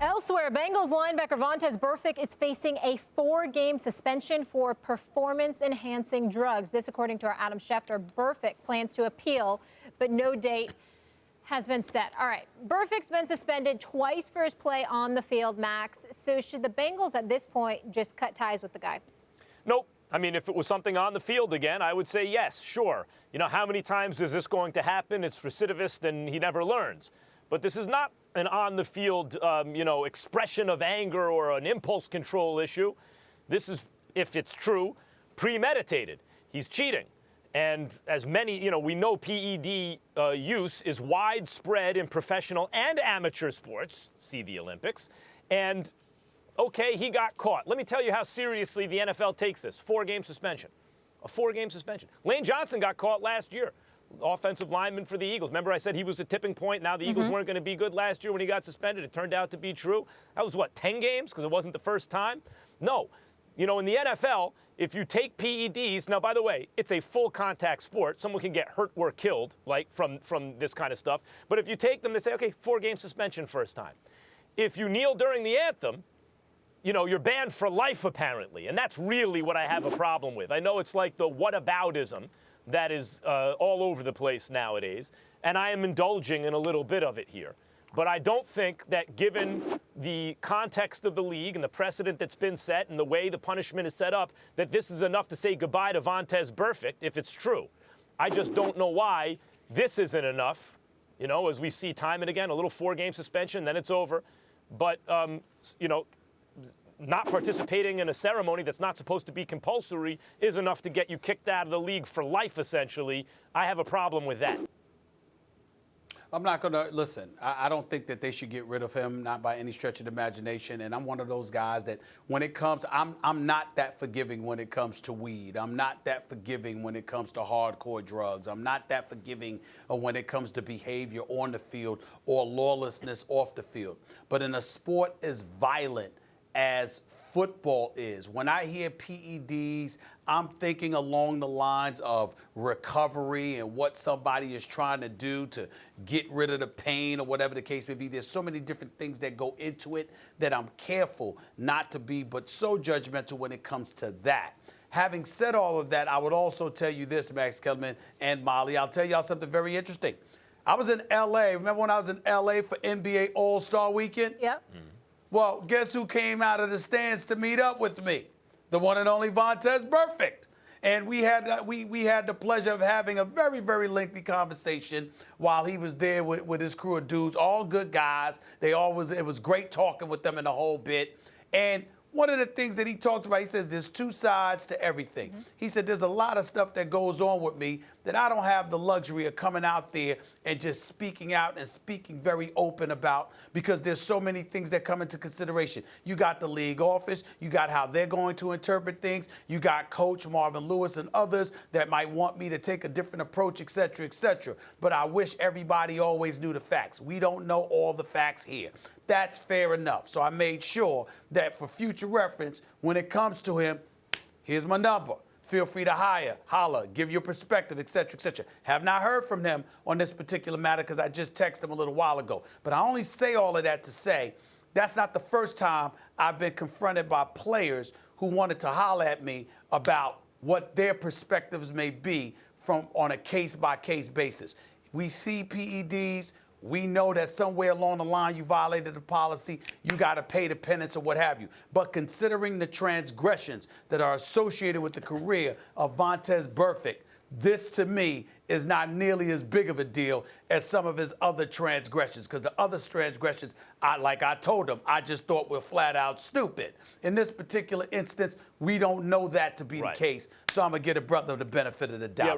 Elsewhere, Bengals linebacker Vontaze Burfict is facing a 4-game suspension for performance-enhancing drugs. This, according to our Adam Schefter. Burfict plans to appeal, but no date has been set. All right, Burfict's been suspended twice for his play on the field, Max. So should the Bengals at this point just cut ties with the guy? Nope. I mean, if it was something on the field again, I would say yes, sure. You know, how many times is this going to happen? It's recidivist and he never learns. But this is not an on-the-field, expression of anger or an impulse control issue. This is, if it's true, premeditated. He's cheating. And as many, we know PED use is widespread in professional and amateur sports, see the Olympics. And, okay, he got caught. Let me tell you how seriously the NFL takes this. 4-game suspension. A 4-game suspension. Lane Johnson got caught last year. Offensive lineman for the Eagles. Remember I said he was a tipping point? Now the Eagles weren't going to be good last year when he got suspended. It turned out to be true. That was, 10 games because it wasn't the first time? No. In the NFL, if you take PEDs, now, by the way, it's a full contact sport. Someone can get hurt or killed, from this kind of stuff. But if you take them, they say, okay, 4-game suspension first time. If you kneel during the anthem, you're banned for life, apparently. And that's really what I have a problem with. I know it's like the whataboutism that is all over the place nowadays, and I am indulging in a little bit of it here. But I don't think that given the context of the league and the precedent that's been set and the way the punishment is set up, that this is enough to say goodbye to Vontaze Burfict, if it's true. I just don't know why this isn't enough, as we see time and again, a little 4-game suspension, then it's over. But, not participating in a ceremony that's not supposed to be compulsory is enough to get you kicked out of the league for life, essentially. I have a problem with that. I'm not going to – listen, I don't think that they should get rid of him, not by any stretch of the imagination. And I'm one of those guys that when it comes – I'm not that forgiving when it comes to weed. I'm not that forgiving when it comes to hardcore drugs. I'm not that forgiving when it comes to behavior on the field or lawlessness off the field. But in a sport as violent as football is, when I hear PEDs, I'm thinking along the lines of recovery and what somebody is trying to do to get rid of the pain or whatever the case may be. There's so many different things that go into it that I'm careful not to be but so judgmental when it comes to that. Having said all of that, I would also tell you this, Max Kellerman and Molly. I'll tell y'all something very interesting. I was in L.A. Remember when I was in L.A. for NBA All-Star Weekend? Yep. Well, guess who came out of the stands to meet up with me? The one and only Vontaze Burfict. And we had the pleasure of having a very, very lengthy conversation while he was there with his crew of dudes, all good guys. It was great talking with them in the whole bit. And one of the things that he talks about, he says there's two sides to everything. He said there's a lot of stuff that goes on with me that I don't have the luxury of coming out there and just speaking out and speaking very open about because there's so many things that come into consideration. You got the league office. You got how they're going to interpret things. You got Coach Marvin Lewis and others that might want me to take a different approach, et cetera, et cetera. But I wish everybody always knew the facts. We don't know all the facts here. That's fair enough. So I made sure that for future reference, when it comes to him, here's my number. Feel free to holler, give your perspective, et cetera, et cetera. Have not heard from him on this particular matter because I just texted him a little while ago. But I only say all of that to say that's not the first time I've been confronted by players who wanted to holler at me about what their perspectives may be on a case-by-case basis. We see PEDs. We know that somewhere along the line you violated the policy, you got to pay the penance or what have you. But considering the transgressions that are associated with the career of Vontaze Burfict, this to me is not nearly as big of a deal as some of his other transgressions, because the other transgressions, like I told him, I just thought were flat out stupid. In this particular instance, we don't know that to be the case, so I'm going to give a brother the benefit of the doubt. Yeah, right.